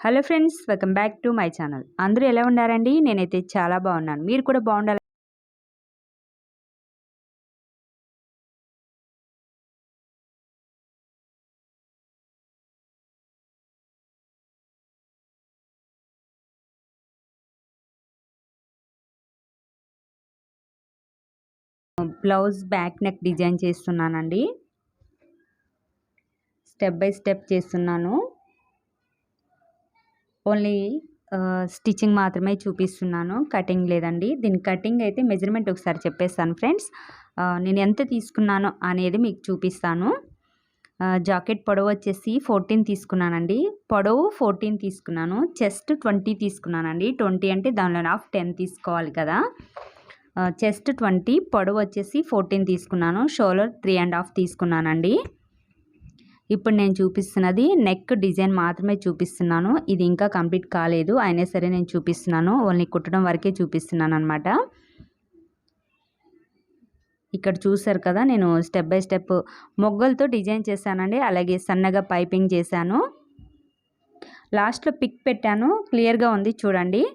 Hello friends, welcome back to my channel. అందరూ ఎలా ఉన్నారండి? నేనైతే చాలా బాగున్నాను. మీరు కూడా బాగుండాలి. బ్లౌజ్ బ్యాక్ నెక్ డిజైన్ చేస్తున్నానండి. స్టెప్ బై స్టెప్ చేస్తున్నాను. ఓన్లీ స్టిచ్చింగ్ మాత్రమే చూపిస్తున్నాను, కటింగ్ లేదండి. దీని కటింగ్ అయితే మెజర్మెంట్ ఒకసారి చెప్పేస్తాను ఫ్రెండ్స్. నేను ఎంత తీసుకున్నానో అనేది మీకు చూపిస్తాను. జాకెట్ పొడవు వచ్చేసి 14 తీసుకున్నానండి. పొడవు 14 తీసుకున్నాను. చెస్ట్ 20 తీసుకున్నానండి. 20 అంటే దానిలో హాఫ్ 10 తీసుకోవాలి కదా. చెస్ట్ 20, పొడవు వచ్చేసి 14 తీసుకున్నాను. షోల్డర్ 3.5 తీసుకున్నానండి. ఇప్పుడు నేను చూపిస్తున్నది నెక్ డిజైన్ మాత్రమే చూపిస్తున్నాను. ఇది ఇంకా కంప్లీట్ కాలేదు, అయినా సరే నేను చూపిస్తున్నాను. ఓన్లీ కుట్టడం వరకే చూపిస్తున్నాను అనమాట. ఇక్కడ చూసారు కదా, నేను స్టెప్ బై స్టెప్ మొగ్గలతో డిజైన్ చేశానండి. అలాగే సన్నగా పైపింగ్ చేశాను. లాస్ట్లో పిక్ పెట్టాను, క్లియర్గా ఉంది చూడండి.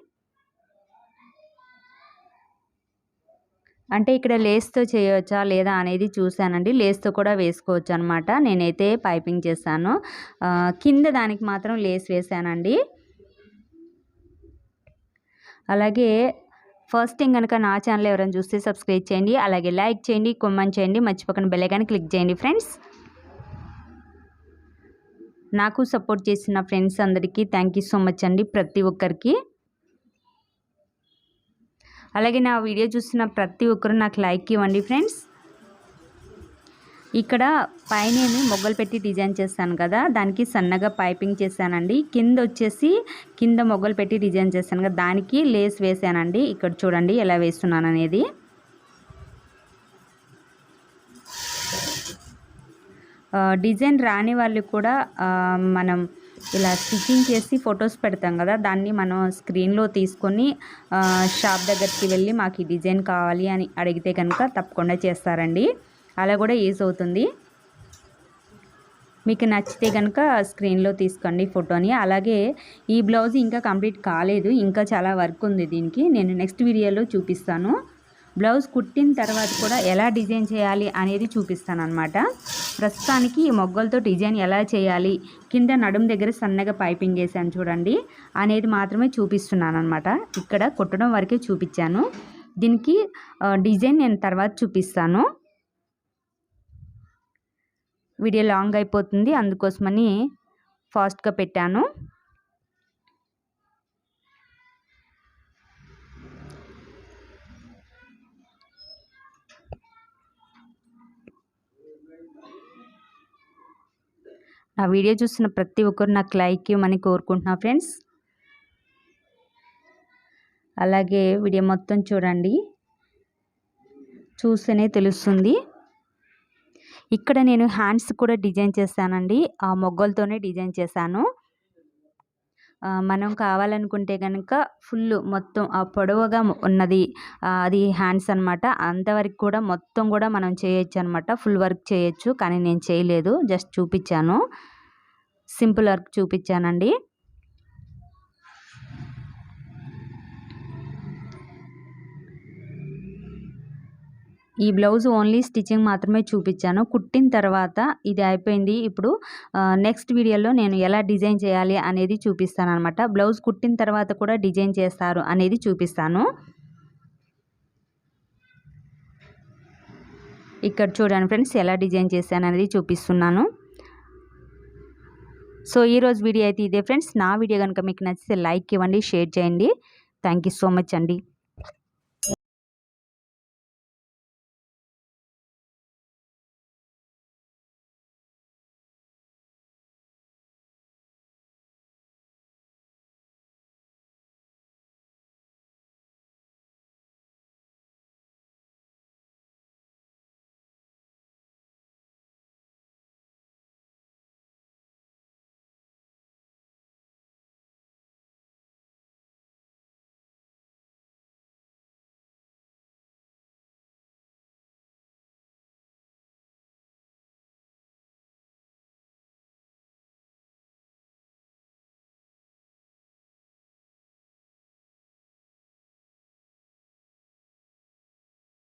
అంటే ఇక్కడ లేస్తో చేయవచ్చా లేదా అనేది చూశానండి. లేస్తో కూడా వేసుకోవచ్చు అనమాట. నేనైతే పైపింగ్ చేశాను. కింద దానికి మాత్రం లేస్ వేసానండి. అలాగే ఫస్ట్ థింగ్ కనుక నా ఛానల్ ఎవరైనా చూస్తే సబ్స్క్రైబ్ చేయండి. అలాగే లైక్ చేయండి, కామెంట్ చేయండి, మర్చిపోకుండా బెల్ ఐకాన్ క్లిక్ చేయండి ఫ్రెండ్స్. నాకు సపోర్ట్ చేసిన ఫ్రెండ్స్ అందరికీ థ్యాంక్ యూ సో మచ్ అండి, ప్రతి ఒక్కరికి. అలాగే నా వీడియో చూసిన ప్రతి ఒక్కరు నాకు లైక్ ఇవ్వండి ఫ్రెండ్స్. ఇక్కడ పైన మొగ్గలు పెట్టి డిజైన్ చేస్తాను కదా, దానికి సన్నగా పైపింగ్ చేశానండి. కింద వచ్చేసి కింద మొగ్గలు పెట్టి డిజైన్ చేశాను కదా, దానికి లేస్ వేసానండి. ఇక్కడ చూడండి ఎలా వేస్తున్నాను అనేది. డిజైన్ రాని వాళ్ళు కూడా మనం ఇలా స్టిచ్చింగ్ చేసి ఫొటోస్ పెడతాం కదా, దాన్ని మనం స్క్రీన్లో తీసుకొని షాప్ దగ్గరికి వెళ్ళి మాకు ఈ డిజైన్ కావాలి అని అడిగితే కనుక తప్పకుండా చేస్తారండి. అలా కూడా యూజ్ అవుతుంది. మీకు నచ్చితే కనుక స్క్రీన్లో తీసుకోండి ఫోటోని. అలాగే ఈ బ్లౌజ్ ఇంకా కంప్లీట్ కాలేదు, ఇంకా చాలా వర్క్ ఉంది దీనికి. నేను నెక్స్ట్ వీడియోలో చూపిస్తాను. బ్లౌజ్ కుట్టిన తర్వాత కూడా ఎలా డిజైన్ చేయాలి అనేది చూపిస్తాను అనమాట. ప్రస్తుతానికి ఈ మొగ్గలతో డిజైన్ ఎలా చేయాలి, కింద నడుం దగ్గర సన్నగా పైపింగ్ వేసాను చూడండి అనేది మాత్రమే చూపిస్తున్నాను అనమాట. ఇక్కడ కుట్టడం వరకే చూపించాను. దీనికి డిజైన్ నేను తర్వాత చూపిస్తాను. వీడియో లాంగ్ అయిపోతుంది, అందుకోసమని ఫాస్ట్గా పెట్టాను. నా వీడియో చూస్తున్న ప్రతి ఒక్కరు నాకు లైక్ ఇవ్వమని కోరుకుంటున్నా ఫ్రెండ్స్. అలాగే వీడియో మొత్తం చూడండి, చూస్తేనే తెలుస్తుంది. ఇక్కడ నేను హ్యాండ్స్ కూడా డిజైన్ చేశానండి. ఆ మొగ్గలతోనే డిజైన్ చేశాను. మనం కావాలనుకుంటే కనుక ఫుల్ మొత్తం ఆ పొడవుగా ఉన్నది అది హ్యాండ్స్ అనమాట. అంతవరకు కూడా మొత్తం కూడా మనం చేయొచ్చు అనమాట. ఫుల్ వర్క్ చేయొచ్చు, కానీ నేను చేయలేదు, జస్ట్ చూపించాను. సింపుల్ వర్క్ చూపించానండి. ఈ బ్లౌజ్ ఓన్లీ స్టిచ్చింగ్ మాత్రమే చూపించాను. కుట్టిన తర్వాత ఇది అయిపోయింది. ఇప్పుడు నెక్స్ట్ వీడియోలో నేను ఎలా డిజైన్ చేయాలి అనేది చూపిస్తాను అనమాట. బ్లౌజ్ కుట్టిన తర్వాత కూడా డిజైన్ చేస్తారు అనేది చూపిస్తాను. ఇక్కడ చూడండి ఫ్రెండ్స్, ఎలా డిజైన్ చేశాను అనేది చూపిస్తున్నాను. సో ఈరోజు వీడియో అయితే ఇదే ఫ్రెండ్స్. నా వీడియో కనుక మీకు నచ్చితే లైక్ ఇవ్వండి, షేర్ చేయండి. థ్యాంక్ యూ సో మచ్ అండి.